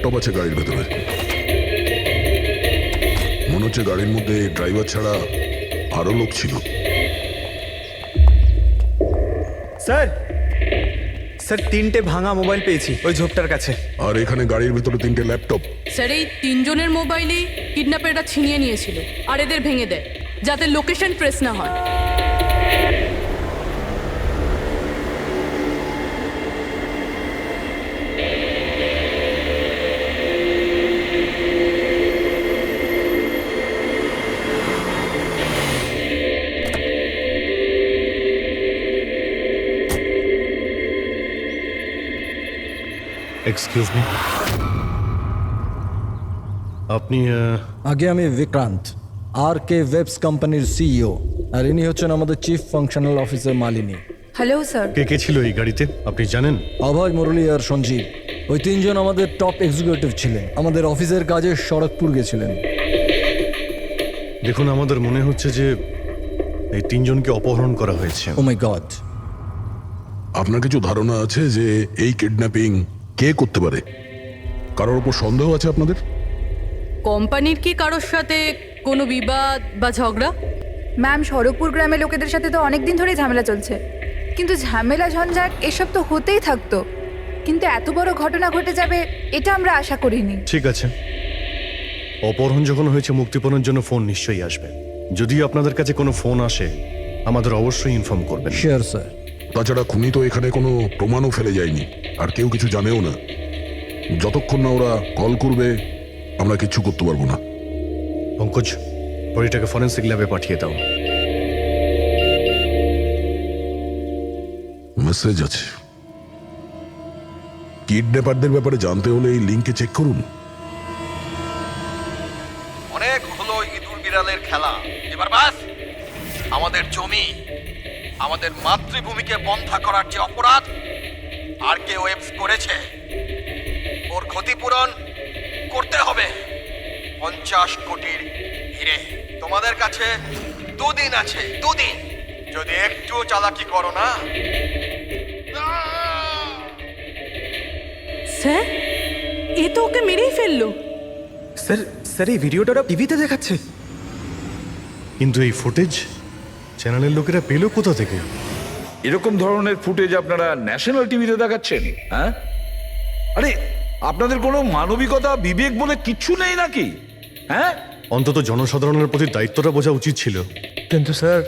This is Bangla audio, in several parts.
ল্যাপটপ আছে গাড়ির ভেতরে। মনে হচ্ছে গাড়ির মধ্যে ড্রাইভার ছাড়া আরো লোক ছিল। স্যার স্যার 3টে ভাঙা মোবাইল পেয়েছি ওই ঝোপটার কাছে। আর এখানে গাড়ির ভেতরে 3টে ল্যাপটপ। স্যার এই 3 জনের মোবাইলই কিডন্যাপাররা ছিনিয়ে নিয়েছিল আর এদের ভেঙে দেয় যাতে লোকেশন ট্রেস না হয়। এক্সকিউজ মি, আপনি আগে আমি বিক্রান্ত, আর কে ওয়েবস কোম্পানির সিইও, আর ইনি হচ্ছেন আমাদের chief functional officer Malini. Hello sir. কে কে ছিল এই গাড়িতে আপনি জানেন? অভয়, মুরলী আর সঞ্জীব, ওই 3 জন আমাদের টপ এক্সিকিউটিভ ছিলেন। আমাদের অফিসের কাজে সড়কপুর গেছিলেন। দেখুন, আমাদের মনে হচ্ছে যে এই 3 জনকে অপহরণ করা হয়েছে। ও মাই গড। আপনার কিছু ধারণা আছে যে এই কিডন্যাপিং কে করতে পারে? কারোর উপর সন্দেহ আছে আপনাদের? কোম্পানির কি কারোর সাথে কোনো বিবাদ বা ঝগড়া? ম্যাম, সড়কপুর গ্রামের লোকেদের সাথে তো অনেক দিন ধরেই ঝামেলা চলছে, কিন্তু ঝামেলা ঝঞ্ঝাট এসব তো হতেই থাকতো, কিন্তু এত বড় ঘটনা ঘটে যাবে এটা আমরা আশা করিনি। ঠিক আছে, অপহরণ যখন হয়েছে মুক্তিপণের জন্য ফোন নিশ্চয়ই আসবে। যদি আপনাদের কাছে কোনো ফোন আসে আমাদের অবশ্যই ইনফর্ম করবেন। Sure sir. তাছাড়া খুনি তো এখানে কোনো প্রমাণও ফেলে যায়নি, আর কেউ কিছু জানেও না। যতক্ষণ না ওরা কল করবে আমরা কিচ্ছু করতে পারবো না। পঙ্কজ, বডিটাকে ফরেন্সিক ল্যাবে পাঠিয়ে দাও। মেসেজ আছে। কিডন্যাপারদের ব্যাপারে জানতে হলে এই লিঙ্কে চেক করুন। অনেক হলো ইঁদুর বিড়ালের খেলা, এবার বাস। আমাদের জমি, আমাদের মাতৃভূমিকে বন্ধা করার যে অপরাধ আর কে ওয়েবস করেছে, ওর ক্ষতিপূরণ করতে হবে 50 কোটির হিরে। তোমাদের কাছে 2 দিন আছে, 2 দিন। যদি একটু চালাকি করো না। স্যার, এ তো ওকে মেরেই ফেললো। স্যার স্যার এই ভিডিওটা ওরা টিভিতে দেখাচ্ছে। কিন্তু এই ফুটেজ চ্যানেলের লোকেরা পেলো কোথা থেকে? এরকম ধরনের ফুটেজ আপনারা ন্যাশনাল টিভিতে দেখাচ্ছেন? হ্যাঁ, আরে আপনাদের কোনো মানবিকতা বিবেক বলে কিচ্ছু নেই নাকি? হ্যাঁ, অন্তত জনসাধারণের প্রতি দায়িত্বটা বোঝা উচিত ছিল। কিন্তু স্যার,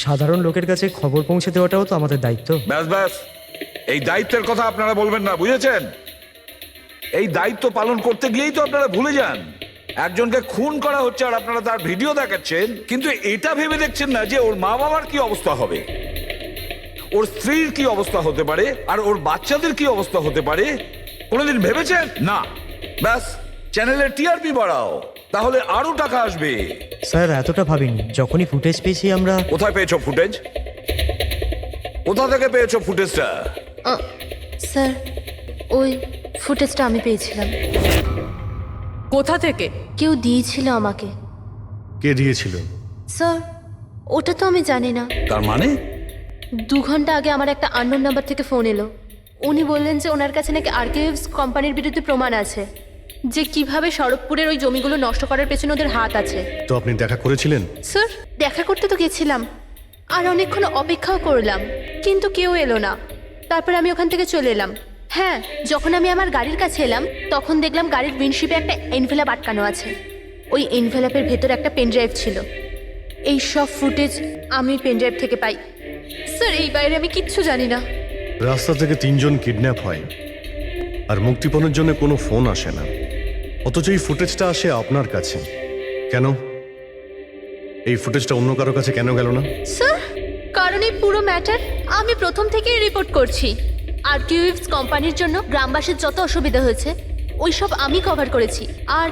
সাধারণ লোকের কাছে খবর পৌঁছে দেওয়াটাও তো আমাদের দায়িত্ব। ব্যাস ব্যাস, এই দায়িত্বের কথা আপনারা বলবেন না, বুঝেছেন? এই দায়িত্ব পালন করতে গিয়েই তো আপনারা ভুলে যান একজনকে খুন করা হচ্ছে আর আপনারা তার ভিডিও দেখাচ্ছেন, কিন্তু এটা ভেবে দেখছেন না যে ওর মা বাবার কি অবস্থা হবে, ওর স্ত্রীর কি অবস্থা হতে পারে, আর ওর বাচ্চাদের কি অবস্থা হতে পারে। কোনোদিন ভেবেছেন না? ব্যাস, চ্যানেলের টিআরপি বাড়াও, তাহলে আরো টাকা আসবে। স্যার, এতটা ভাবিনি। যখনই ফুটেজ পেয়েছি আমরা। কোথায় পেয়েছো ফুটেজ? কোথা থেকে পেয়েছো ফুটেজটা? স্যার, ওই ফুটেজটা আমি পেয়েছিলাম। কোথা থেকে? কেউ দিয়েছিল আমাকে। কে দিয়েছিল? স্যার, ওটা তো আমি জানি না। তার মানে 2 ঘন্টা আগে আমার একটা আননোন নাম্বার থেকে ফোন এলো। উনি বললেন যে ওনার কাছে নাকি আরকেএভস কোম্পানির বিরুদ্ধে প্রমাণ আছে, যে কিভাবে সড়কপুরের ওই জমিগুলো নষ্ট করার পেছনে ওদের হাত আছে। তো আপনি দেখা করেছিলেন? স্যার, দেখা করতে তো গেছিলাম, আর অনেকক্ষণ অপেক্ষাও করলাম, কিন্তু কেউ এলো না। তারপর আমি ওখান থেকে চলে এলাম। হ্যাঁ, যখন আমি আমার গাড়ির কাছে এলাম তখন দেখলাম গাড়ির উইন্ডশিপে একটা এনভেলাপ আটকানো আছে। ওই এনভেলাপের ভেতর একটা পেনড্রাইভ ছিল। এই সব ফুটেজ আমি পেনড্রাইভ থেকে পাই। স্যার, এই বাইরে আমি কিচ্ছু জানি না। রাস্তা থেকে 3 জন কিডন্যাপ হয় আর মুক্তিপণের জন্য কোনো ফোন আসে না, অথচ এই ফুটেজটা আসে আপনার কাছে। কেন এই ফুটেজটা অন্য কারো কাছে কেন গেল না? স্যার, কারণ এই পুরো ম্যাটার আমি প্রথম থেকেই রিপোর্ট করছি। আরকেএভস কোম্পানির জন্য গ্রামবাসীর যত অসুবিধা হয়েছে ওই সব আমি কভার করেছি, আর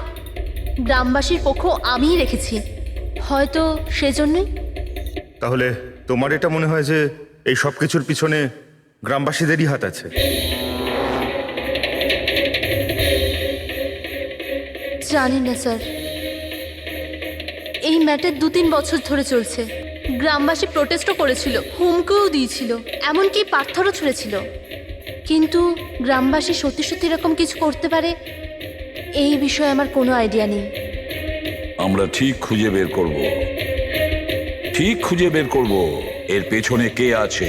গ্রামবাসীর পক্ষ আমিই রেখেছি। হয়তো সেজন্যই। তাহলে তোমার এটা মনে হয় যে এই সব কিছুর পিছনে গ্রামবাসীদেরই হাত আছে? জানি না স্যার, এই ম্যাটার 2-3 বছর ধরে চলছে। গ্রামবাসী প্রোটেস্টও করেছিল, হুমকিও দিয়েছিল, এমনকি পাথরও ছুঁড়েছিল, কিন্তু গ্রামবাসী সত্যি সত্যি এরকম কিছু করতে পারে এই বিষয়ে আমার কোনো আইডিয়া নেই। আমরা ঠিক খুঁজে বের করব, ঠিক খুঁজে বের করব এর পেছনে কে আছে।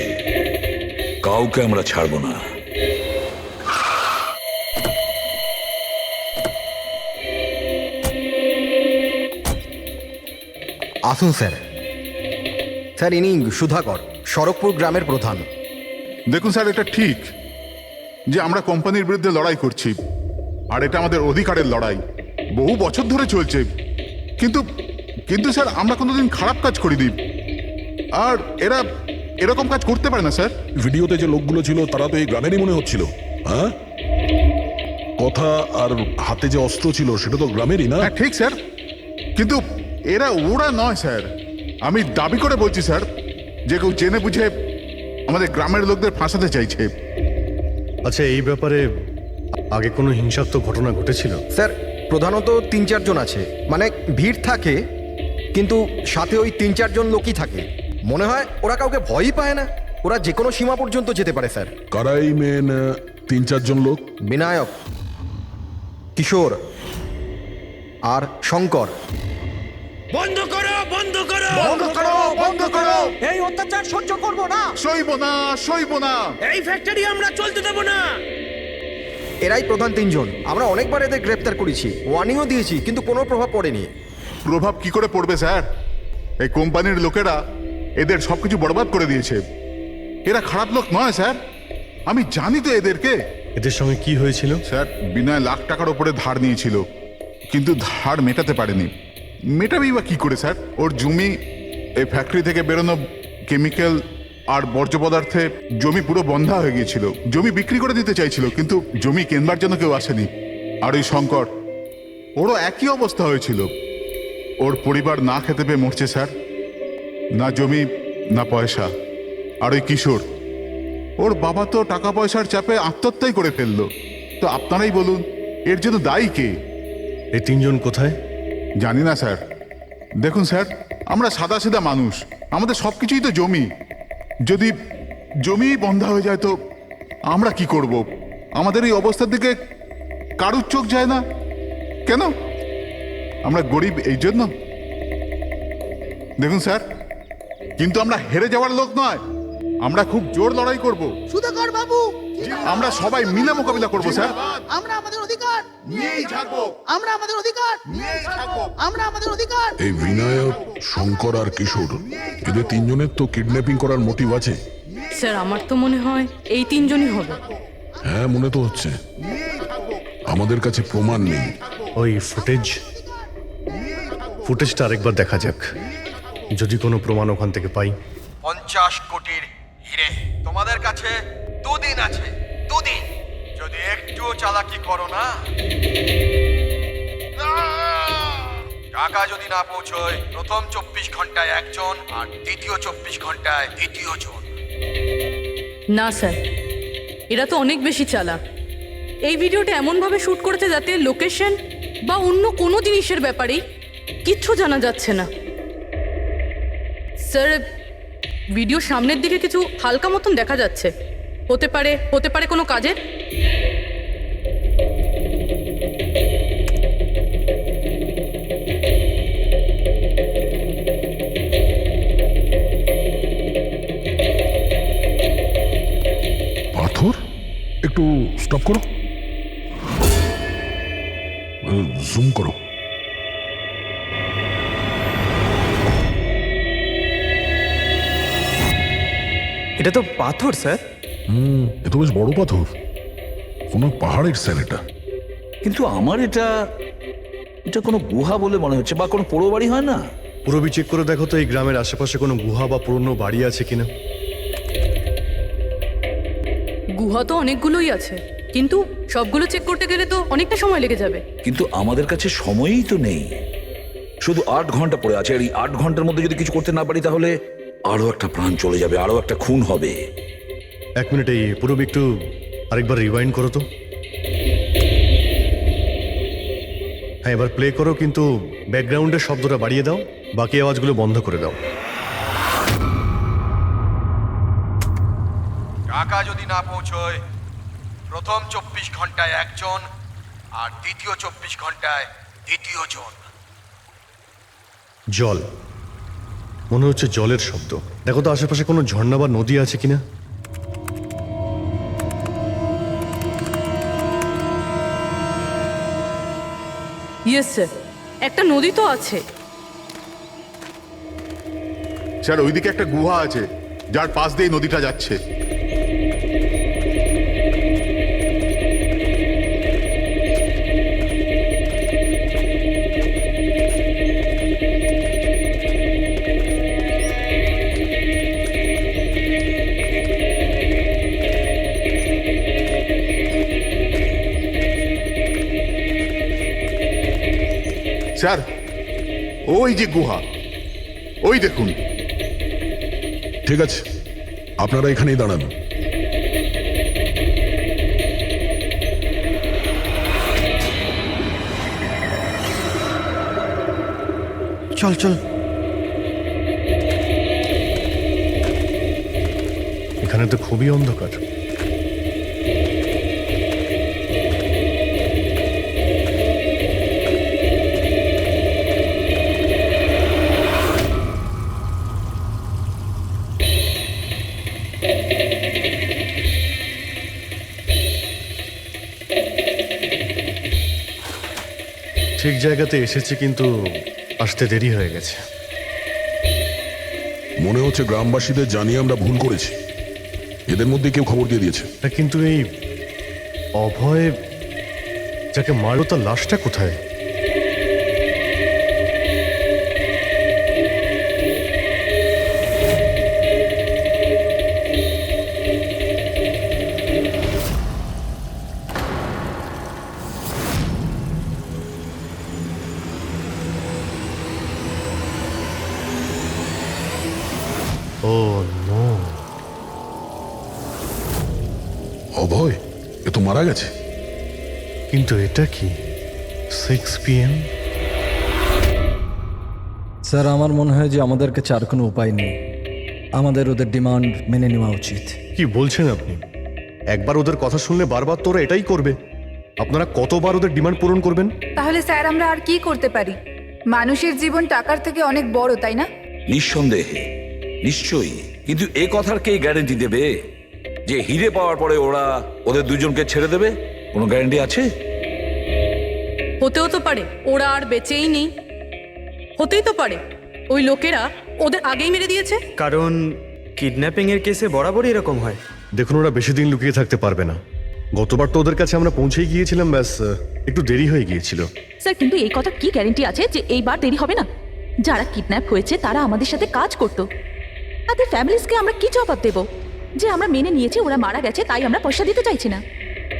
কাউকে আমরা ছাড়বো না। আসুন স্যার। স্যার, ইনি সুধাকর, শরৎপুর গ্রামের প্রধান। দেখুন স্যার, এটা ঠিক যে আমরা কোম্পানির বিরুদ্ধে লড়াই করছি, আর এটা আমাদের অধিকারের লড়াই, বহু বছর ধরে চলছে। কিন্তু কিন্তু স্যার, আমরা কোনোদিন খারাপ কাজ করিনি, আর এরা এরকম কাজ করতে পারে না স্যার। ভিডিওতে যে লোকগুলো ছিল তারা তো এই গ্রামেরই মনে হচ্ছিল। হ্যাঁ, কথা আর হাতে যে অস্ত্র ছিল সেটা তো গ্রামেরই না? হ্যাঁ ঠিক স্যার, কিন্তু ওরা নয় স্যার। আমি দাবি করে বলছি স্যার যে কেউ জেনে বুঝে আমাদের গ্রামের লোকদের ফাঁসাতে চাইছে। আচ্ছা, এই ব্যাপারে আগে কোনো হিংসাত্মক ঘটনা ঘটেছিল? স্যার, প্রধানত 3-4 জন আছে, মানে ভিড় থাকে কিন্তু সাথে ওই 3-4 জন লোকই থাকে। মনে হয় ওরা কাউকে ভয়ই পায় না, ওরা যে কোনো সীমা পর্যন্ত যেতে পারে স্যার। কারাই মেন 3-4 জন লোক? বিনায়ক, কিশোর আর শঙ্কর। বন্ধ করো, বন্ধ করো, বন্ধ করো, বন্ধ করো, এই অত্যাচার সহ্য করব না। সইব না, সইব না। এই ফ্যাক্টরি আমরা চলতে দেব না। এরাই প্রধান 3 জন। আমরা অনেকবার এদের গ্রেপ্তার করেছি, ওয়ার্নিংও দিয়েছি, কিন্তু কোনো প্রভাব পড়েনি। প্রভাব কি করে পড়বে স্যার? এই কোম্পানির লোকেরা এদের সবকিছু বরবাদ করে দিয়েছে। এরা খারাপ লোক নয় স্যার, আমি জানি তো এদেরকে। এদের সঙ্গে কি হয়েছিল? স্যার, বিনয় লাখ টাকার উপরে ধার নিয়েছিল, কিন্তু ধার মেটাতে পারেনি। মেটাবেই বা কি করে স্যার? ওর জমি, এই ফ্যাক্টরি থেকে বেরোনো কেমিক্যাল আর বর্জ্য পদার্থে জমি পুরো বন্ধা হয়ে গিয়েছিল। জমি বিক্রি করে দিতে চাইছিল, কিন্তু জমি কেনবার জন্য কেউ আসেনি। আর ওই শঙ্কর, ওরও একই অবস্থা হয়েছিল। ওর পরিবার না খেতে পেয়ে মরছে স্যার, না জমি না পয়সা। আর ওই কিশোর, ওর বাবা তো টাকা পয়সার চাপে আত্মহত্যাই করে ফেললো। তো আপনারাই বলুন, এর জন্য দায়ী কে? এই 3 জন কোথায়? জানি না স্যার। দেখুন স্যার, আমরা সাদাসিধা মানুষ, আমাদের সব কিছুই তো জমি। যদি জমি বন্ধ হয়ে যায় তো আমরা কি করব? আমাদের এই অবস্থার দিকে কারুর চোখ যায় না কেন? আমরা গরিব এই জন্য? দেখুন স্যার, কিন্তু আমরা হেরে যাওয়ার লোক নয়, আমরা খুব জোর লড়াই করব। সুধাকর বাবু, আমরা সবাই মিলে মোকাবিলা করব স্যার। আমরা আমাদের অধিকার নিয়েই থাকবো, আমরা আমাদের অধিকার নিয়েই থাকবো। আমরা আমাদের অধিকার। এই বিনায়ক, শঙ্কর আর কিশোর, এদের 3 জনের তো কিডন্যাপিং করার মোটিভ আছে। স্যার, আমার তো মনে হয় এই 3 জনই হবে। হ্যাঁ, মনে তো হচ্ছে। আমাদের কাছে প্রমাণ নেই। ওই ফুটেজটা আরেকবার দেখা যাক, যদি কোনো প্রমাণ ওখান থেকে পাই। 50 কোটির হিরে তোমাদের কাছে 2 দিন আছে, 2 দিন। যদি একটুও চালাকি করো না, টাকা যদি না পৌঁছয়, প্রথম 24 ঘন্টায় একজন আর দ্বিতীয় 24 ঘন্টায় দ্বিতীয় জন। না স্যার, এরা তো অনেক বেশি চালাক। এই ভিডিওটা এমনভাবে শ্যুট করেছে যাতে লোকেশন বা অন্য কোনো জিনিসের ব্যাপারেই কিচ্ছু জানা যাচ্ছে না। স্যার, ভিডিও সামনের দিকে কিছু হালকা মতন দেখা যাচ্ছে। হতে পারে কোনো কাজের। পাথর? একটু স্টপ করো, জুম করো। এটা তো পাথর স্যার। এ তো বেশ বড় পাথর, কোনো পাহাড়ের স্যার এটা। কিন্তু আমার এটা কোনো গুহা বলে মনে হচ্ছে, বা কোনো পোড়ো বাড়ি হয় না? পুরবি চেক করে দেখো তো এই গ্রামের আশেপাশে কোনো গুহা বা পুরনো বাড়ি আছে কিনা। গুহা তো অনেকগুলোই আছে, কিন্তু সবগুলো চেক করতে গেলে তো অনেকটা সময় লেগে যাবে। কিন্তু আমাদের কাছে সময়ই তো নেই, শুধু 8 ঘন্টা পড়ে আছে। আর এই 8 ঘন্টার মধ্যে যদি কিছু করতে না পারি, তাহলে আরো একটা প্রাণ চলে যাবে, আরো একটা খুন হবে। 1 মিনিট, এই পুরবি একটু আরেকবার রিওয়াইন্ড করো তো। হ্যাঁ, এবার প্লে করো, কিন্তু ব্যাকগ্রাউন্ডের শব্দটা বাড়িয়ে দাও, বাকি আওয়াজগুলো বন্ধ করে দাও। টাকা যদি না পৌঁছয়, প্রথম 24 ঘন্টায় একজন আর দ্বিতীয় 24 ঘন্টায় দ্বিতীয় জন। জল, মনে হচ্ছে জলের শব্দ। দেখো তো আশেপাশে কোনো ঝর্ণা বা নদী আছে কিনা। ইয়েস স্যার, একটা নদী তো আছে। স্যার ওইদিকে একটা গুহা আছে যার পাশ দিয়ে নদীটা যাচ্ছে। স্যার ওই যে গুহা, ওই দেখুন। ঠিক আছে, আপনারা এখানেই দাঁড়ান। চল চল। এখানে তো খুবই অন্ধকার। ঠিক জায়গাতে এসেছি, কিন্তু আসতে দেরি হয়ে গেছে। মনে হচ্ছে গ্রামবাসীদের জানিয়ে আমরা ভুল করেছি। এদের মধ্যে কেউ খবর দিয়ে দিয়েছে। কিন্তু এই অভয় যাকে মারলো তার লাশটা কোথায়? ও নো, অভয় এ তো মারা গেছে। কিন্তু এটা কি 6 PM? স্যার আমার মনে হয় যে আমাদের কাছে আর কোনো উপায় নেই। আমাদের ওদের ডিমান্ড মেনে নেওয়া উচিত। কি বলছেন আপনি? একবার ওদের কথা শুনলে বারবার তোরা এটাই করবে? আপনারা কতবার ওদের ডিমান্ড পূরণ করবেন? তাহলে স্যার আমরা আর কি করতে পারি? মানুষের জীবন টাকার থেকে অনেক বড়, তাই না? নিঃসন্দেহে, নিশ্চয়ই। কিন্তু এ কথার কে গ্যারেন্টি দেবে যে হিরে পাওয়ার পরে ওরা ওদের দুজনকে ছেড়ে দেবে? কোনো গ্যারেন্টি আছে? হতেও তো পারে ওরা আর বেঁচেই নেই। হতেই তো পারে ওই লোকেরা ওদের আগেই মেরে দিয়েছে। কারণ কিডন্যাপিং এর কেসে বরাবরই এরকম হয়। দেখুন, ওরা বেশি দিন লুকিয়ে থাকতে পারবে না। গতবার তো ওদের কাছে আমরা পৌঁছেই গিয়েছিলাম, ব্যাস একটু দেরি হয়ে গিয়েছিল। স্যার, কিন্তু এই কথা কি গ্যারেন্টি আছে যে এইবার দেরি হবে না? যারা কিডন্যাপ হয়েছে তারা আমাদের সাথে কাজ করতো। তাদের ফ্যামিলিজকে আমরা কি জবাব দেব যে আমরা মেনে নিয়েছি ওরা মারা গেছে, তাই আমরা পয়সা দিতে চাইছি না?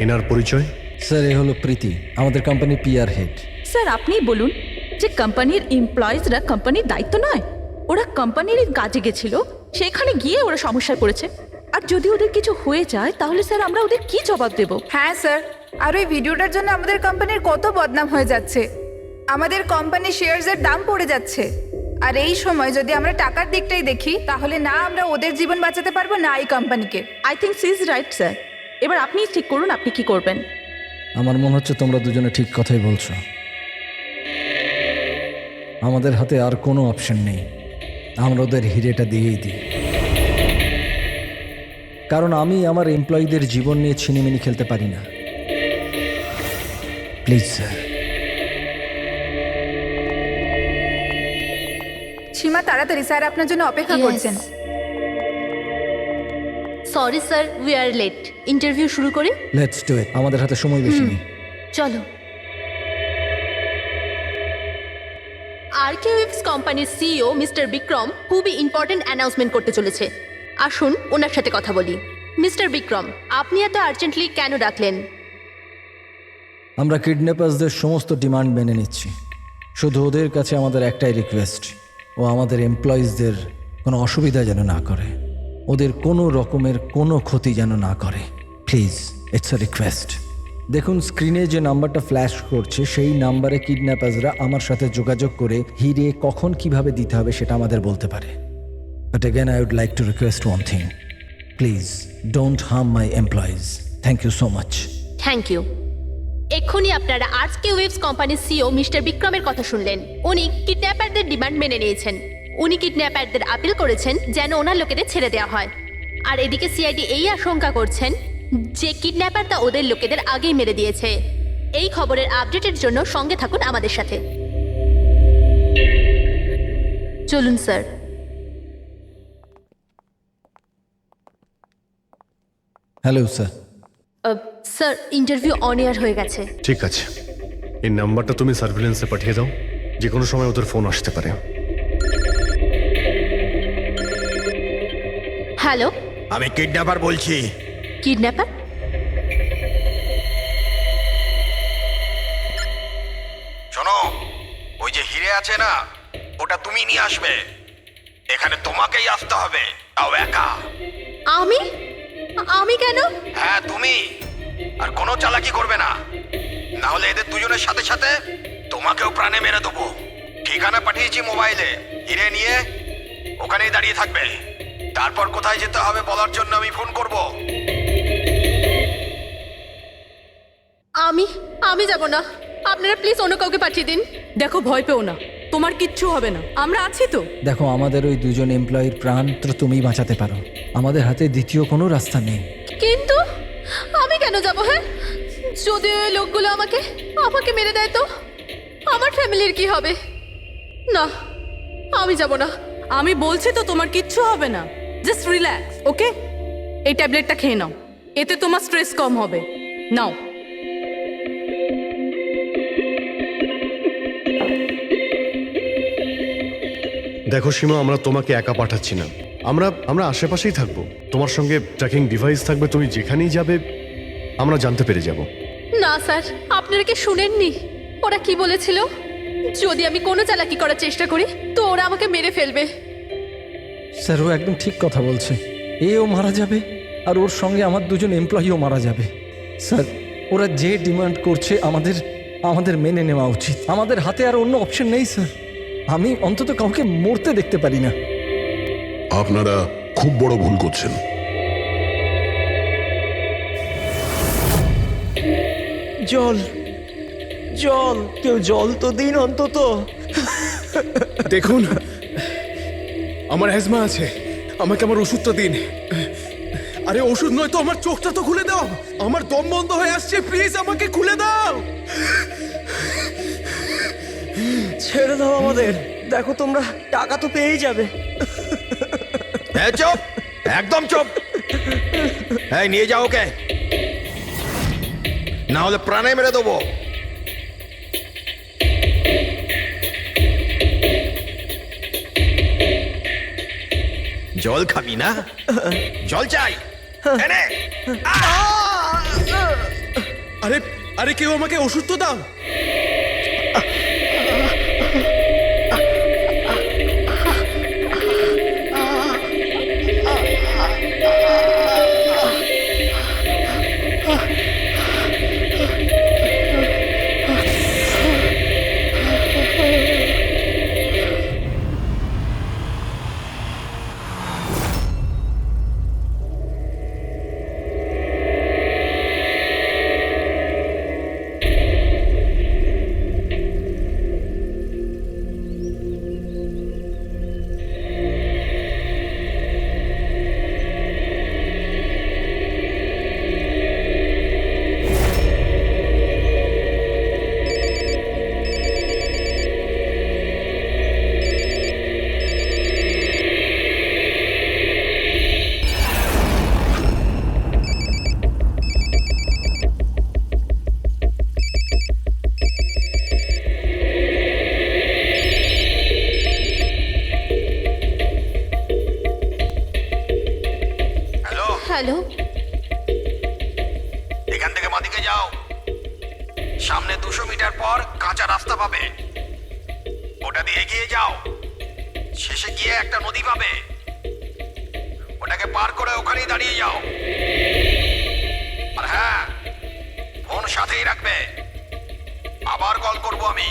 এনার পরিচয়? স্যার এ হলো প্রীতি, আমাদের কোম্পানির পিআর হেড। স্যার, আপনি বলুন যে কোম্পানির এমপ্লয়িজরা কোম্পানির দায়িত্ব নয়? ওরা কোম্পানির কাজে গেছিল, সেখানে গিয়ে ওরা সমস্যায় পড়েছে। আর যদি ওদের কিছু হয়ে যায় তাহলে স্যার আমরা ওদের কি জবাব দেব? হ্যাঁ স্যার, আর ওই ভিডিওটার জন্য আমাদের কোম্পানির কত বদনাম হয়ে যাচ্ছে। আমাদের কোম্পানির শেয়ারসের দাম পড়ে যাচ্ছে। আর এই সময় যদি আমরা টাকার দিকটাই দেখি, তাহলে না আমরা ওদের জীবন বাঁচাতে পারবো, না এই কোম্পানিকে। I think she is right sir. এবার আপনি ঠিক করুন আপনি কি করবেন। আমার মনে হচ্ছে তোমরা দুজনে ঠিক কথাই বলছো। আমাদের হাতে আর কোনো অপশন নেই, আমরা ওদের হিরেটা দিয়েই দিই। কারণ আমি আমার এমপ্লয়ীদের জীবন নিয়ে ছিনিমিনি খেলতে পারি না। Please sir. সীমা তাড়াতাড়ি, স্যার আপনার জন্য অপেক্ষা করছেন। Sorry sir, we are late. Interview শুরু করি? লেটস ডু ইট, আমাদের হাতে সময় বেশি নেই। চলো। আরকেওয়েভস কোম্পানির সিইও মিস্টার বিক্রম খুবই ইম্পর্টেন্ট অ্যানাউন্সমেন্ট করতে চলেছে। আসুন ওনার সাথে কথা বলি। মিস্টার বিক্রম, আপনি এত আর্জেন্টলি কেন ডাকলেন? আমরা কিডন্যাপার্সদের সমস্ত ডিমান্ড মেনে নিচ্ছি। শুধু ওদের কাছে আমাদের একটাই রিকোয়েস্ট, ও আমাদের এমপ্লয়িজদের কোনো অসুবিধা যেন না করে, ওদের কোনো রকমের কোনো ক্ষতি যেন না করে। Please, it's a request. দেখুন স্ক্রিনে যে নাম্বারটা ফ্ল্যাশ করছে, সেই নাম্বারে কিডন্যাপার্সরা আমার সাথে যোগাযোগ করে হিরে কখন কিভাবে দিতে হবে সেটা আমাদের বলতে পারে। But again I would like to request one thing, please don't harm my employees. Thank you so much. Thank you. এক্ষুনি আপনারা আজকে ওয়েবস কোম্পানির সিও মিস্টার বিক্রমের কথা শুনলেন। উনি কিডন্যাপারদের ডিমান্ড মেনে নিয়েছেন। উনি কিডন্যাপারদের আপিল করেছেন যেন ওনার লোকেদের ছেড়ে দেওয়া হয়। আর এদিকে সিআইডি এই আশঙ্কা করছেন যে কিডন্যাপার তা ওদের লোকেদের আগেই মেরে দিয়েছে। এই খবরের আপডেটের জন্য সঙ্গে থাকুন আমাদের সাথে। চলুন sir. Hello sir. Sir interview on air হয়ে গেছে। ঠিক আছে, এই নাম্বারটা তুমি সার্ভিলেন্সে পাঠিয়ে দাও, যে কোনো সময় ওদের ফোন আসতে পারে। হ্যালো, আমি কিডন্যাপার বলছি। কিডন্যাপার? শোনো, ওই যে হিরে আছে না, ওটা তুমি নিয়ে আসবে। এখানে তোমাকেই আসতে হবে, তাও একা। আমি? আমি কেন? হ্যাঁ তুমি। আর কোনো চালাকি করবে না, না হলে এদের দুজনের সাথে সাথে তোমাকেও প্রাণে মেরে দেবো। ঠিকানা পাঠিয়েছি মোবাইলে, হিরে নিয়ে ওখানেই দাঁড়িয়ে থাকবে। তারপর কোথায় যেতে হবে বলার জন্য আমি ফোন করব। আমি যাব না। আপনারা প্লিজ অন্য কাউকে পাঠিয়ে দিন। দেখো, ভয় পেও না, তোমার কিচ্ছু হবে না, আমরা আছি তো। দেখো, আমাদের ওই দুজন এমপ্লয়ির প্রাণ তো তুমিই বাঁচাতে পারো। আমাদের হাতে দ্বিতীয় কোনো রাস্তা নেই। কিন্তু আমি কেন যাব? হ্যাঁ, যদি ওই লোকগুলো আমাকে মেরে দেয় তো আমার ফ্যামিলির কি হবে? না, আমি যাব না। আমি বলছি তো তোমার কিচ্ছু হবে না, জাস্ট রিল্যাক্স, ওকে? এই ট্যাবলেটটা খেয়ে নাও, এতে তোমার স্ট্রেস কম হবে। নাও। দেখো সীমা, আমরা তোমাকে একা পাঠাচ্ছি না, আমরা আশেপাশেই থাকবো। তোমার সঙ্গে ট্র্যাকিং ডিভাইস থাকবে, তুমি যেখানেই যাবে আমরা জানতে পেরে যাব। না স্যার, আপনারা কি শুনেননি ওরা কি বলেছিল? যদি আমি কোনো চালাকি করার চেষ্টা করি তো ওরা আমাকে মেরে ফেলবে। স্যার, ও একদম ঠিক কথা বলছে। এও মারা যাবে আর ওর সঙ্গে আমার দুজন এমপ্লয়িও মারা যাবে। স্যার, ওরা যে ডিমান্ড করছে আমাদের মেনে নেওয়া উচিত। আমাদের হাতে আর অন্য অপশন নেই স্যার। আমি অন্তত কাউকে মরতে দেখতে পারি না। আপনারা খুব বড় ভুল করছেন। জল, কেউ জল তো দিন অন্তত। দেখুন, আমার অ্যাজমা আছে, আমাকে আমার ওষুধটা দিন। আরে ওষুধ নয় তো, আমার চোখটা তো খুলে দাও। আমার দম বন্ধ হয়ে আসছে, প্লিজ আমাকে খুলে দাও। ছেড়ে দাও আমাদের। দেখো, তোমরা টাকা তো পেয়েই যাবে। চুপ, একদম চুপ। হ্যাঁ, নিয়ে যাও ওকে, না হলে প্রাণে মেরে দেবো। জল খাবি না? জল চাই, এনে। আরে কেউ আমাকে ওষুধ তো দাও। হ্যালো, এখান থেকে বাদিকে যাও, সামনে 200 মিটার পর কাঁচা রাস্তা পাবে, ওটা দিয়ে এগিয়ে যাও। শেষে গিয়ে একটা নদী পাবে, ওটাকে পার করে ওখানেই দাঁড়িয়ে যাও। আর হ্যাঁ, ফোন সাথেই রাখবে, আবার কল করব আমি।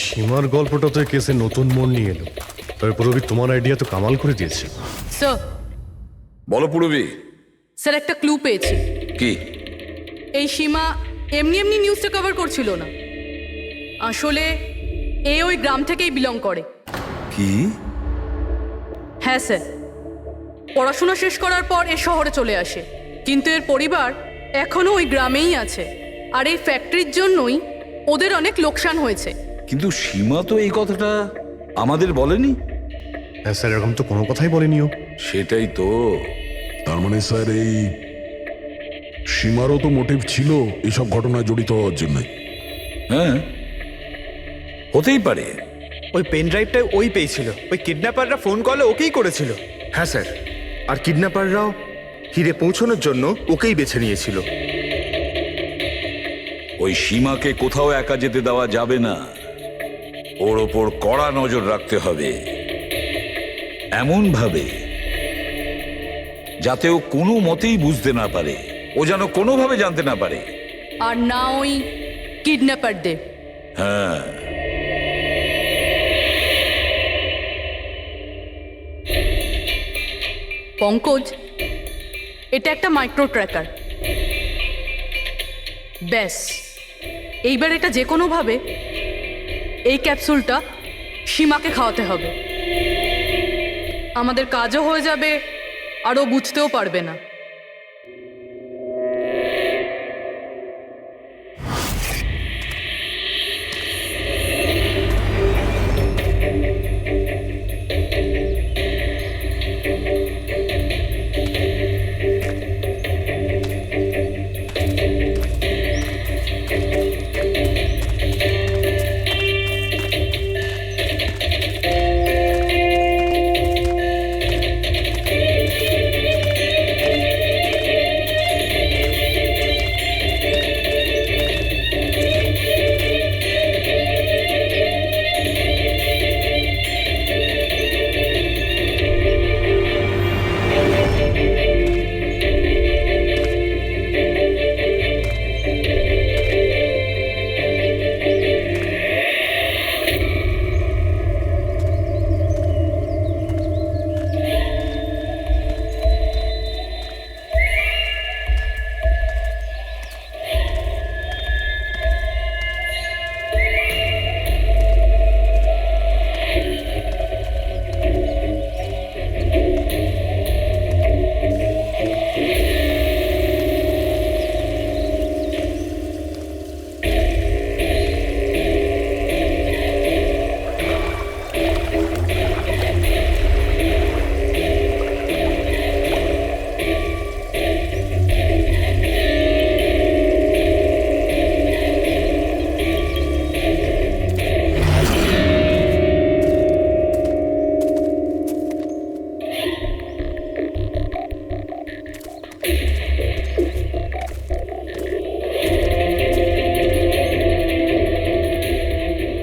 সীমার গল্পটা তো এই কেসে নতুন মোড় নিয়ে এলো। তবে পুরবি তোমার আইডিয়া তো কামাল করে দিয়েছে। স্যার বলো পুরবি। স্যার একটা ক্লু পেয়েছি। কি? এই সীমা এমনি এমনি নিউজটা কভার করছিল না, আসলে এ ওই গ্রাম থেকেই বিলং করে। কি? হ্যাঁ স্যার, পড়াশোনা শেষ করার পর এ শহরে চলে আসে, কিন্তু এর পরিবার এখনো ওই গ্রামেই আছে। আর এই ফ্যাক্টরির জন্যই ওদের অনেক লোকসান হয়েছে। কিন্তু সীমা তো এই কথাটা আমাদের বলেনি। হ্যাঁ স্যার, এরকম তো কোনো কথাই বলেনিও। সেটাই তো। তার মানে স্যার এই সীমারও তো মোটিভ ছিল এইসব ঘটনায় জড়িত হওয়ার জন্য। হ্যাঁ, হতেই পারে। ওই পেন ড্রাইভটা ওই পেয়েছিল, ওই কিডন্যাপাররা ফোন কলে ওকেই করেছিল। হ্যাঁ স্যার, আর কিডন্যাপাররাও হিরে পৌঁছানোর জন্য ওকেই বেছে নিয়েছিল। ওই সীমাকে কোথাও একা যেতে দেওয়া যাবে না, ওর ওপর কড়া নজর রাখতে হবে, এমন ভাবে যাতে ও কোনো মতেই বুঝতে না পারে, ও যেন কোনোভাবে জানতে না পারে। আর না ওই কিডন্যাপারদের। হ্যাঁ, পঙ্কজ, এটা একটা মাইক্রো ট্র্যাকার। ব্যাস, এইবার এটা যে কোনোভাবে এই ক্যাপসুলটা সীমাকে খাওয়াতে হবে। আমাদের কাজও হয়ে যাবে, আর ও বুঝতেও পারবে না।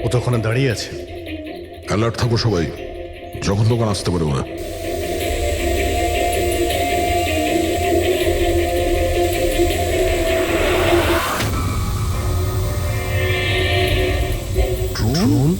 ও তো ওখানে দাঁড়িয়ে আছে। অ্যালার্ট থাকো সবাই, যখন তখন আসতে পারে ওরা। ড্রোন?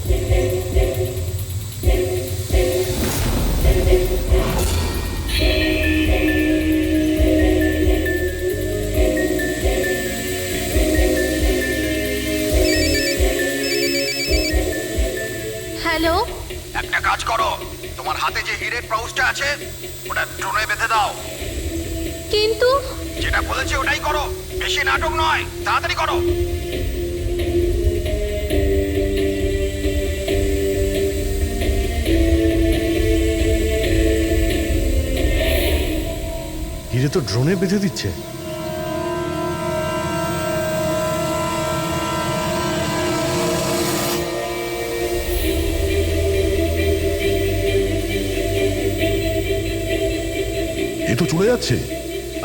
হ্যালো, একটা কাজ করো, তোমার হাতে যে হিরের পাউচটা আছে ওটা ড্রোনে বেঁধে দাও। কিন্তু যেটা বলেছি ওটাই করো, বেশি নাটক নয়, তাড়াতাড়ি করো। হিরে তো ড্রোনে বেঁধে দিচ্ছে। এ তো চলে যাচ্ছে।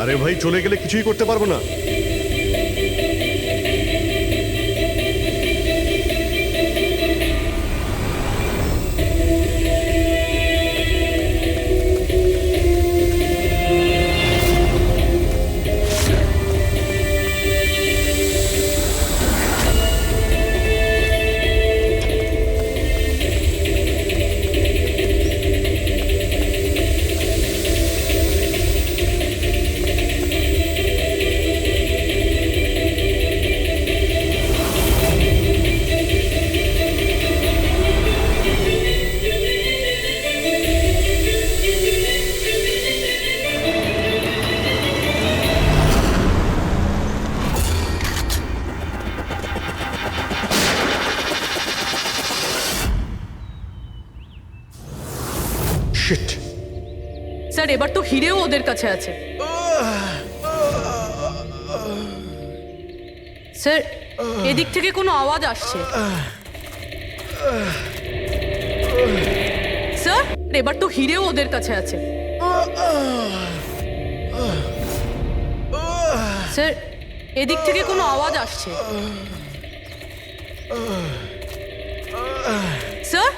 আরে ভাই, চলে গেলে কিছুই করতে পারবো না। শিট। স্যার এবার তো হিরেও ওদের কাছে আছে। স্যার এদিক থেকে কোনো আওয়াজ আসছে। স্যার এবার তো হিরেও ওদের কাছে আছে। স্যার এদিক থেকে কোনো আওয়াজ আসছে। স্যার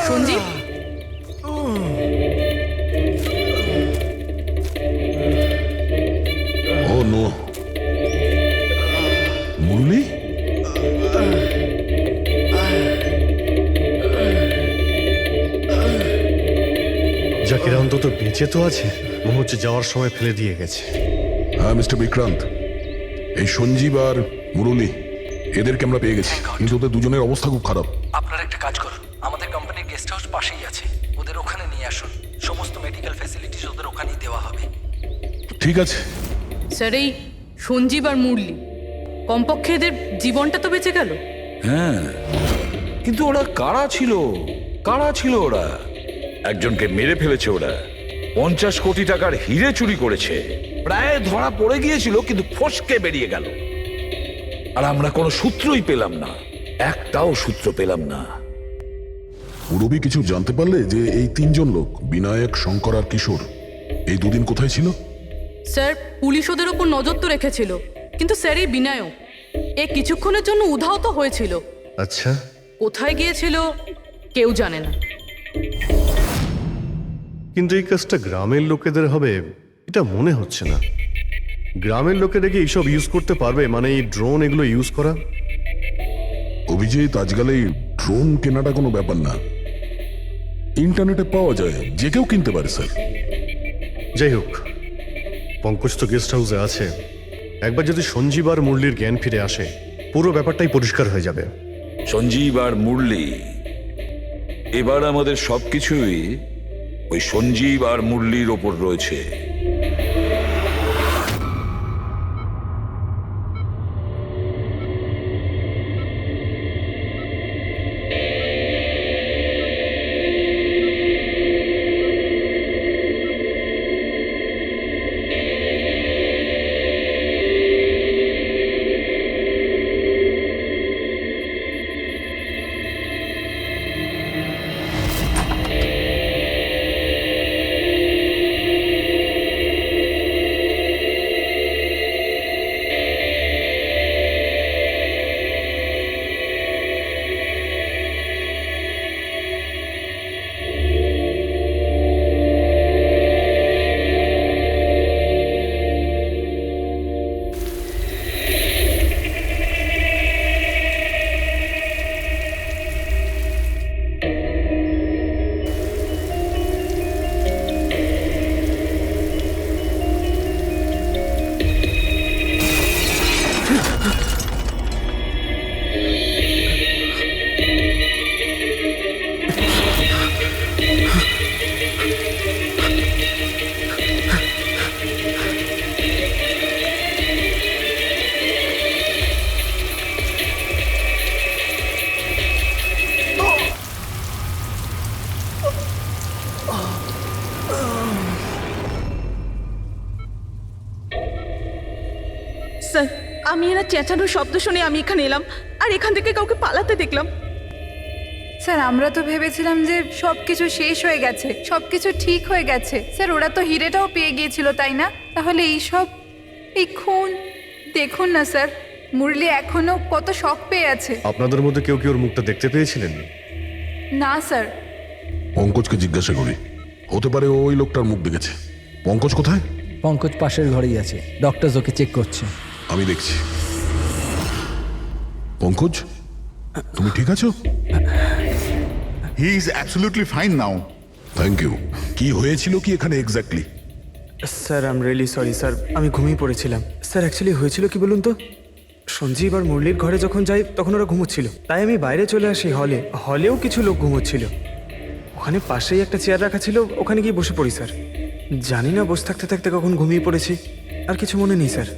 সঞ্জীব ও নো, মুরলি? জাকির অন্তত বেঁচে তো আছে, মনে হচ্ছে যাওয়ার সময় ফেলে দিয়ে গেছে। হ্যাঁ মিস্টার বিক্রান্ত, এই সঞ্জীব আর মুরলি এদেরকে আমরা পেয়ে গেছি, কিন্তু ওদের দুজনের অবস্থা খুব খারাপ। আপনারা একটা কাজ করুন, আমাদের কোম্পানির গেস্ট হাউস পাশেই আছে, ওদের ওখানে নিয়ে আসুন। সমস্ত মেডিকেল ফ্যাসিলিটিস ওদের ওখানেই দেওয়া হবে। ঠিক আছে। স্যার এই সঞ্জীব আর মুরলি কমপক্ষে এদের জীবনটা তো বেঁচে গেল। হ্যাঁ, কিন্তু ওরা কারা ছিল? কারা ছিল ওরা? একজনকে মেরে ফেলেছে ওরা, 50 কোটি টাকার হিরে চুরি করেছে, প্রায় ধরা পড়ে গিয়েছিল কিন্তু ফসকে বেরিয়ে গেল। আর আমরা কোনো সূত্রই পেলাম না, একটাও সূত্র পেলাম না। মুরবি কিছু জানতে পারলে যে এই তিনজন লোক বিনায়ক, শঙ্কর আর কিশোর এই দুদিন কোথায় ছিল? স্যার পুলিশ ওদের ওপর নজর তো রেখেছিল, কিন্তু স্যার এই বিনায়ক এ কিছুক্ষণের জন্য উধাও তো হয়েছিল। আচ্ছা, কোথায় গিয়েছিল কেউ জানে না। কিন্তু এই কাজটা গ্রামের লোকেদের হবে এটা মনে হচ্ছে না। গ্রামের লোকেরা কি এইসব ইউজ করতে পারবে? মানে এই ড্রোন এগুলো ইউজ করা? অভিজিৎ, আজকাল এই ড্রোন কেনাটা কোনো ব্যাপার না, ইন্টারনেটে পাওয়া যায়, যে কেউ কিনতে পারে স্যার। যাই হোক, পঙ্কজ তো গেস্ট হাউসে আছে, একবার যদি সঞ্জীব আর মুরলির জ্ঞান ফিরে আসে পুরো ব্যাপারটাই পরিষ্কার হয়ে যাবে। সঞ্জীব আর মুরলি, এবার আমাদের সবকিছুই ওই সঞ্জীব আর মুরলির ওপর রয়েছে। স্যার আমি এরা চেঁচানোর শব্দ শুনে আমি এখানে এলাম, আর এখান থেকে কাউকে পালাতে দেখলাম। স্যার আমরা তো ভেবেছিলাম যে সব কিছু শেষ হয়ে গেছে, সব কিছু ঠিক হয়ে গেছে। স্যার ওরা তো হিরেটাও পেয়ে গিয়েছিল, তাই না? তাহলে এই সব, এই খুন, দেখুন না স্যার, মুরলি এখনো কত শক পেয়ে আছে। আপনাদের মধ্যে কেউ কি ওর মুখটা দেখতে পেয়েছিলেন? না স্যার। পঙ্কজকে জিজ্ঞাসা করি, হতে পারে ওই লোকটার মুখ দেখেছে। পঙ্কজ কোথায়? পঙ্কজ পাশের ঘরেই আছে, ডক্টর ওকে চেক করছে। আমি দেখছি। পঙ্কজ, তুমি ঠিক আছো? He is absolutely fine now. Thank you. কি হয়েছিল কি এখানে exactly? Sir I am really sorry sir, আমি ঘুমিয়ে পড়েছিলাম। স্যার অ্যাকচুয়ালি হয়েছিল কি বলুন তো, সঞ্জীব আর মুরলির ঘরে যখন যাই তখন ওরা ঘুমোচ্ছিল, তাই আমি বাইরে চলে আসি হলেও কিছু লোক ঘুমোচ্ছিল। ওখানে পাশেই একটা চেয়ার রাখা ছিল, ওখানে গিয়ে বসে পড়ি স্যার। জানি না বসে থাকতে থাকতে কখন ঘুমিয়ে পড়েছি, আর কিছু মনে নেই স্যার।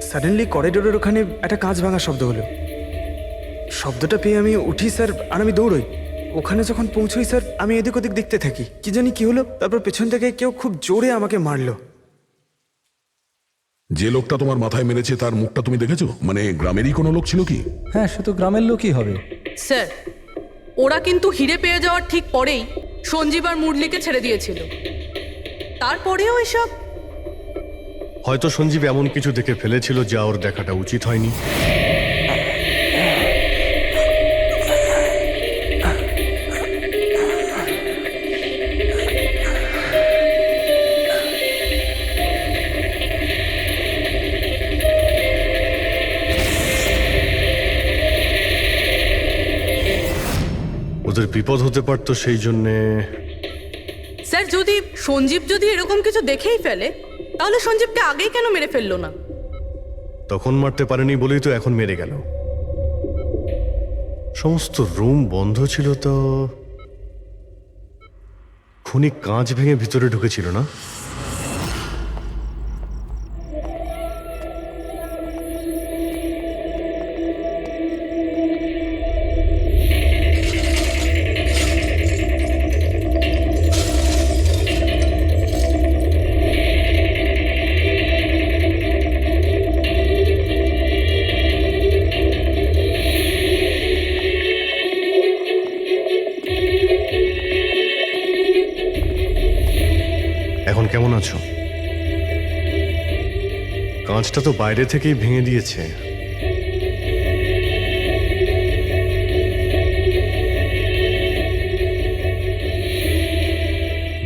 সাডেনলি করিডোরের ওখানে একটা কাঁচ ভাঙার শব্দ হলো, শব্দটা পেয়ে আমি উঠি স্যার, আর আমি দৌড়ই। ওখানে যখন পৌঁছই স্যার, আমি এদিক ওদিক দেখতে থাকি, কি জানি কি হলো। তারপর পেছন থেকে কেউ খুব জোরে আমাকে মারলো। যে লোকটা তোমার মাথায় মেরেছে তার মুখটা তুমি দেখেছো? মানে গ্রামেরই কোনো লোক ছিল কি? হ্যাঁ, সে তো গ্রামের লোকই হবে। স্যার, ওরা কিন্তু হিরে পেয়ে যাওয়ার ঠিক পরেই সঞ্জীব আর মুরলিকে ছেড়ে দিয়েছিল। তারপরেও এসব। হয়তো সঞ্জীব এমন কিছু দেখে ফেলেছিল যা ওর দেখাটা উচিত হয়নি। ওদের বিপদ হতে পারতো, সেই জন্যে। স্যার, সঞ্জীব যদি এরকম কিছু দেখেই ফেলে, তাহলে সঞ্জীবকে আগেই কেন মেরে ফেললো না? তখন মারতে পারেনি বলেই তো এখন মেরে গেল। সমস্ত রুম বন্ধ ছিল, তো খুনি কাঁচ ভেঙে ভিতরে ঢুকেছিল না? এখন কেমন আছো? কাঁচটা তো বাইরে থেকেই ভেঙে দিয়েছে।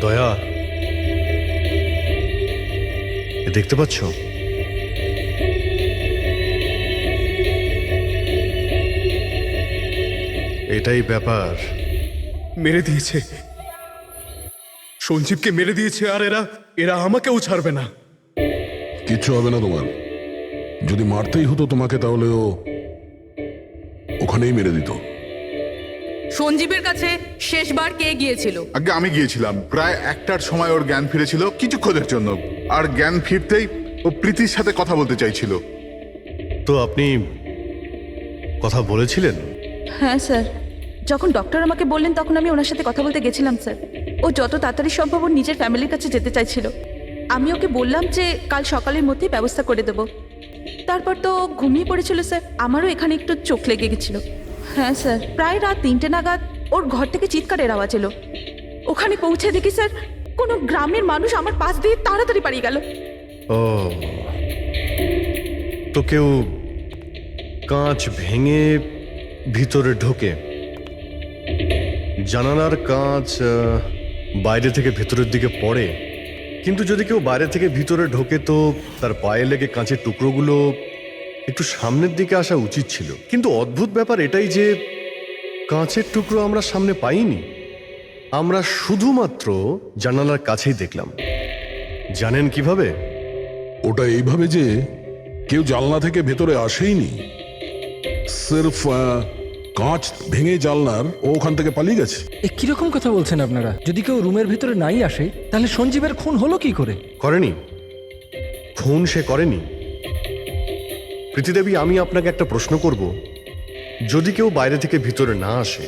দয়া, দেখতে পাচ্ছ? এটাই ব্যাপার। মেরে দিয়েছে, সঞ্জীবকে মেরে দিয়েছে, আর এরা আমাকেও ছাড়বে না। কিচ্ছু হবে না তোমার। যদি মারতেই হতো তোমাকে, তাহলে ও ওখানেই মেরে দিত। সঞ্জীবের কাছে শেষবার কে গিয়েছিল? আগে আমি গিয়েছিলাম। প্রায় 1টার সময় ওর জ্ঞান ফিরেছিল, কিছুক্ষণের জন্য। আর জ্ঞান ফিরতেই ও প্রীতির সাথে কথা বলতে চাইছিল। তো আপনি কথা বলেছিলেন? হ্যাঁ স্যার, যখন ডক্টর আমাকে বললেন তখন আমি ওনার সাথে কথা বলতে গেছিলাম স্যার। ও যত তাড়াতাড়ি সম্ভব ওর নিজের ফ্যামিলির কাছে যেতে চাইছিল। আমি ওকে বললাম যে কাল সকালের মধ্যেই ব্যবস্থা করে দেব। তারপর তো ঘুমিয়ে পড়েছিল স্যার। আমারও এখানে একটু চোখ লেগে গেছিল। হ্যাঁ স্যার, প্রায় রাত 3টে নাগাদ ওর ঘর থেকে চিৎকারের আওয়াজ এলো। ওখানে পৌঁছে দেখি স্যার, কোনো গ্রামের মানুষ আমার পাশ দিয়ে তাড়াতাড়ি পালিয়ে গেল। ও, তো কেউ কাঁচ ভেঙে ভিতরে ঢোকে? জানালার কাঁচ বাইরে থেকে ভেতরের দিকে পড়ে, কিন্তু যদি কেউ বাইরে থেকে ভিতরে ঢোকে তো তার পায়ে লেগে কাঁচের টুকরোগুলো একটু সামনের দিকে আসা উচিত ছিল। কিন্তু অদ্ভুত ব্যাপার এটাই যে কাঁচের টুকরো আমরা সামনে পাইনি। আমরা শুধুমাত্র জানালার কাছেই দেখলাম। জানেন কিভাবে? ওটা এইভাবে যে কেউ জানলা থেকে ভেতরে আসেইনি, সির্ফ কাঁচ ভেঙে জানলার ও ওখান থেকে পালিয়ে গেছে। এ কিরকম কথা বলছেন আপনারা? যদি কেউ রুমের ভিতরে নাই আসে, তাহলে সঞ্জীবের খুন হলো কি করে? করেনি, খুন সে করেনি। প্রীতিদেবী, আমি আপনাকে একটা প্রশ্ন করব। যদি কেউ বাইরে থেকে ভিতরে না আসে,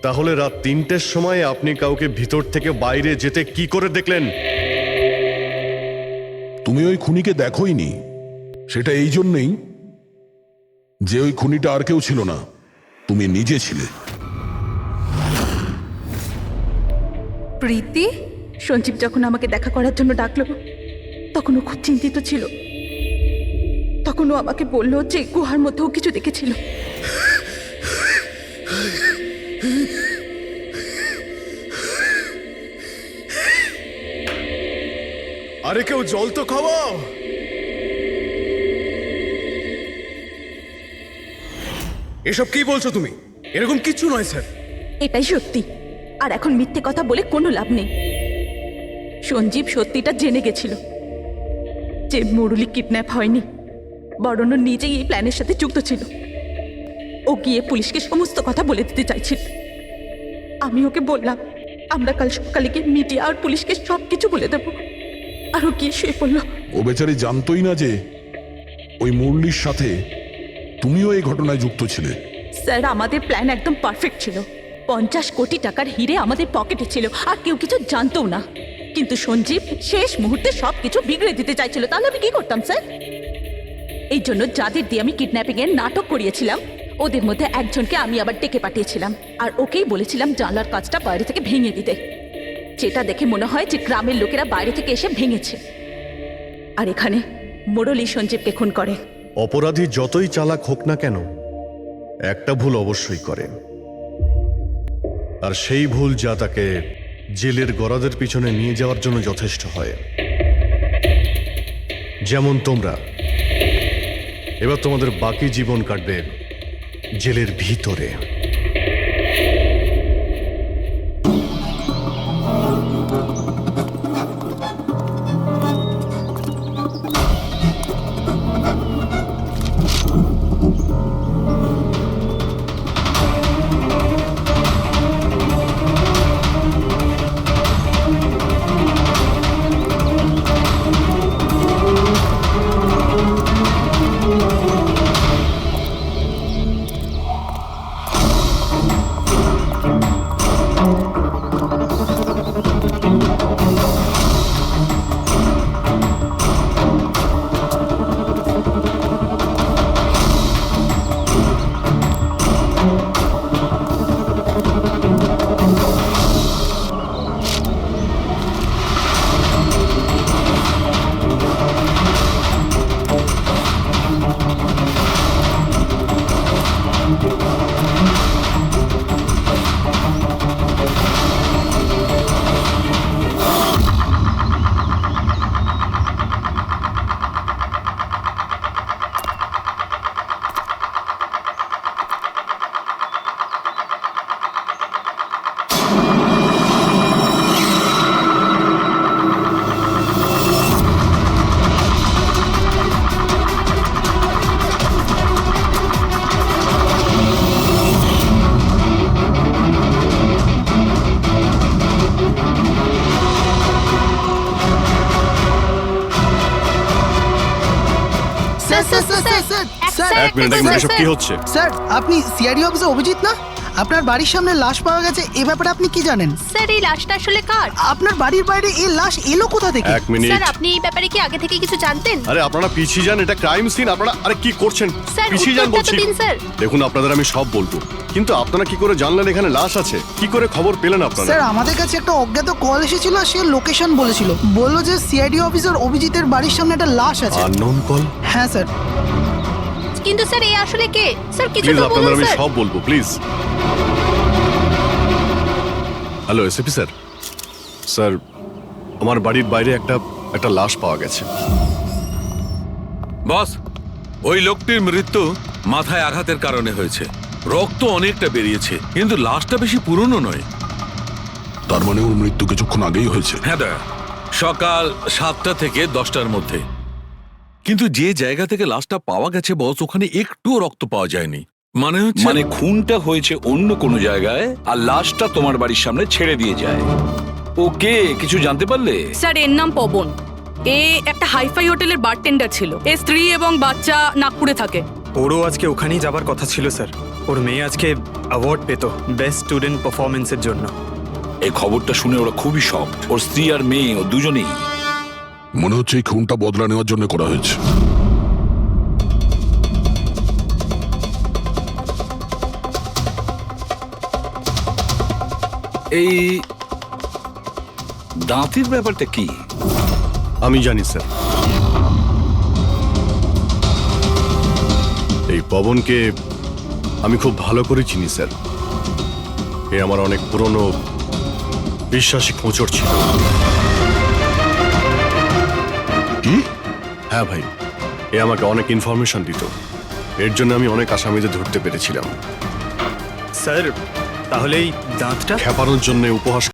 তাহলে রাত 3টের সময় আপনি কাউকে ভিতর থেকে বাইরে যেতে কি করে দেখলেন? তুমি ওই খুনিকে দেখোইনি। সেটা এই জন্যেই যে ওই খুনিটা আর কেউ ছিল না, তুমি নিজে ছিলে। প্রীতি? সঞ্জীব যখন আমাকে দেখা করার জন্য ডাকলো, তখন ও খুব চিন্তিত ছিল। তখন ও আমাকে বললো যে গুহার মধ্যেও কিছু দেখেছিল। আরে কেউ জল তো খাওয়াও। এসব কি বলছো তুমি? এরকম কিছু নয় স্যার। এটাই সত্যি, আর এখন মিথ্যে কথা বলে কোনো লাভ নেই। সঞ্জীব সত্যিটা জেনে গেছিল যে মুরলি কিডন্যাপ হয়নি, বরং ও নিজেই এই প্ল্যানের সাথে যুক্ত ছিল। ও গিয়ে পুলিশকে সমস্ত কথা বলে দিতে চাইছিল। আমি ওকে বললাম আমরা কাল সকালে গিয়ে মিডিয়া আর পুলিশকে সব কিছু বলে দেবো। আর ও গিয়ে শুয়ে পড়লো। ও বেচারি জানতোই না যে ওই মুরলির সাথে তুমিও এই ঘটনায় যুক্ত ছিলে। স্যার আমাদের প্ল্যান একদম পারফেক্ট ছিল। 50 কোটি টাকার হিরে আমাদের পকেটে ছিল, আর কেউ কিছু জানতও না। কিন্তু সঞ্জীব শেষ মুহূর্তে সবকিছু বিগড়ে দিতে চাইছিল। তাহলে আমি কি করতাম স্যার? এই জন্য যাদের দিয়ে আমি কিডন্যাপিং এর নাটক করিয়েছিলাম, ওদের মধ্যে একজনকে আমি আবার ডেকে পাঠিয়েছিলাম, আর ওকেই বলেছিলাম জানলার কাজটা বাইরে থেকে ভেঙে দিতে, যেটা দেখে মনে হয় যে গ্রামের লোকেরা বাইরে থেকে এসে ভেঙেছে। আর এখানে মুরলী সঞ্জীবকে খুন করে। অপরাধী যতই চালাক হোক না কেন, একটা ভুল অবশ্যই করে, আর সেই ভুল যা তাকে জেলের গরাদের পিছনে নিয়ে যাওয়ার জন্য যথেষ্ট হয়। যেমন তোমরা এবার তোমাদের বাকি জীবন কাটবে জেলের ভিতরে। এক মিনিট, এসব কি হচ্ছে? স্যার, আপনি সিআইডি অফিসে অভিজিৎ না? আপনার বাড়ির সামনে লাশ পাওয়া গেছে, এ ব্যাপারে আপনি কি জানেন? স্যার, এই লাশটা আসলে কার? আপনার বাড়ির বাইরে এই লাশ এলো কোথা থেকে? এক মিনিট। স্যার, আপনি এই ব্যাপারে কি আগে থেকে কিছু জানতেন? আরে আপনারা পিছিয়ে যান, এটা ক্রাইম সিন। আপনারা আরে কি করছেন? স্যার, পিছিয়ে যান উত্তরটা তো বলছি। দিন, স্যার। দেখুন, আপনাদের আমি সব বলবো, কিন্তু আপনারা কি করে জানলেন এখানে লাশ আছে? কি করে খবর পেলেন আপনারা? স্যার, আমাদের কাছে একটা অজ্ঞাত কল এসেছিল, সে লোকেশন বলেছিল, বললো যে সিআইডি অফিসার অভিজিতের বাড়ির সামনে একটা লাশ আছে। Unknown call? হ্যাঁ স্যার। কিন্তু স্যার, এই আসলে কে? স্যার, কিছু প্লিজ তো আপনাদের বলুন আমি স্যার। সব বলবো, please. Hello SP sir. Sir, আমার বাড়ির বাইরে একটা লাশ পাওয়া গেছে। বস, ওই লোকটির মৃত্যু মাথায় আঘাতের কারণে হয়েছে। রক্ত অনেকটা বেরিয়েছে, কিন্তু লাশটা বেশি পুরনো নয়। তার মানে ওর মৃত্যু কিছুক্ষণ আগেই হয়েছে? হ্যাঁ দা, সকাল 7টা থেকে 10টার মধ্যে। কিন্তু যে জায়গা থেকে লাশটা পাওয়া গেছে বস, ওখানে একটুও রক্ত পাওয়া যায়নি। মানে খুনটা হয়েছে অন্য কোনো জায়গায়, আর লাশটা তোমার বাড়ির সামনে ছেড়ে দিয়ে যায়। ওকে কিছু জানতে পারলে? স্যার, এর নাম পবন। এ একটা হাইফাই হোটেলের বারটেন্ডার ছিল। এর স্ত্রী এবং বাচ্চা নাগপুরে থাকে। ওরও আজকে ওখানেই যাবার কথা ছিল স্যার। ওর মেয়ে আজকে অ্যাওয়ার্ড পেত বেস্ট স্টুডেন্ট পারফরমেন্সের জন্য। এই খবরটা শুনে ওরা খুবই শক। ওর স্ত্রী আর মেয়ে, ও দুজনেই। মনে হচ্ছে এই খুনটা বদলা নেওয়ার জন্য করা হয়েছে। এই দাঁতের ব্যাপারটা কি? আমি জানি স্যার। এই পবনকে আমি খুব ভালো করে চিনি স্যার। এ আমার অনেক পুরনো বিশ্বাসী খোঁচর ছিল। কি? হ্যাঁ ভাই, এ আমাকে অনেক ইনফরমেশন দিত। এর জন্য আমি অনেক আসামিদের ধরতে পেরেছিলাম। স্যার, তাহলে এই দাঁতটা খেপানোর জন্য উপহাস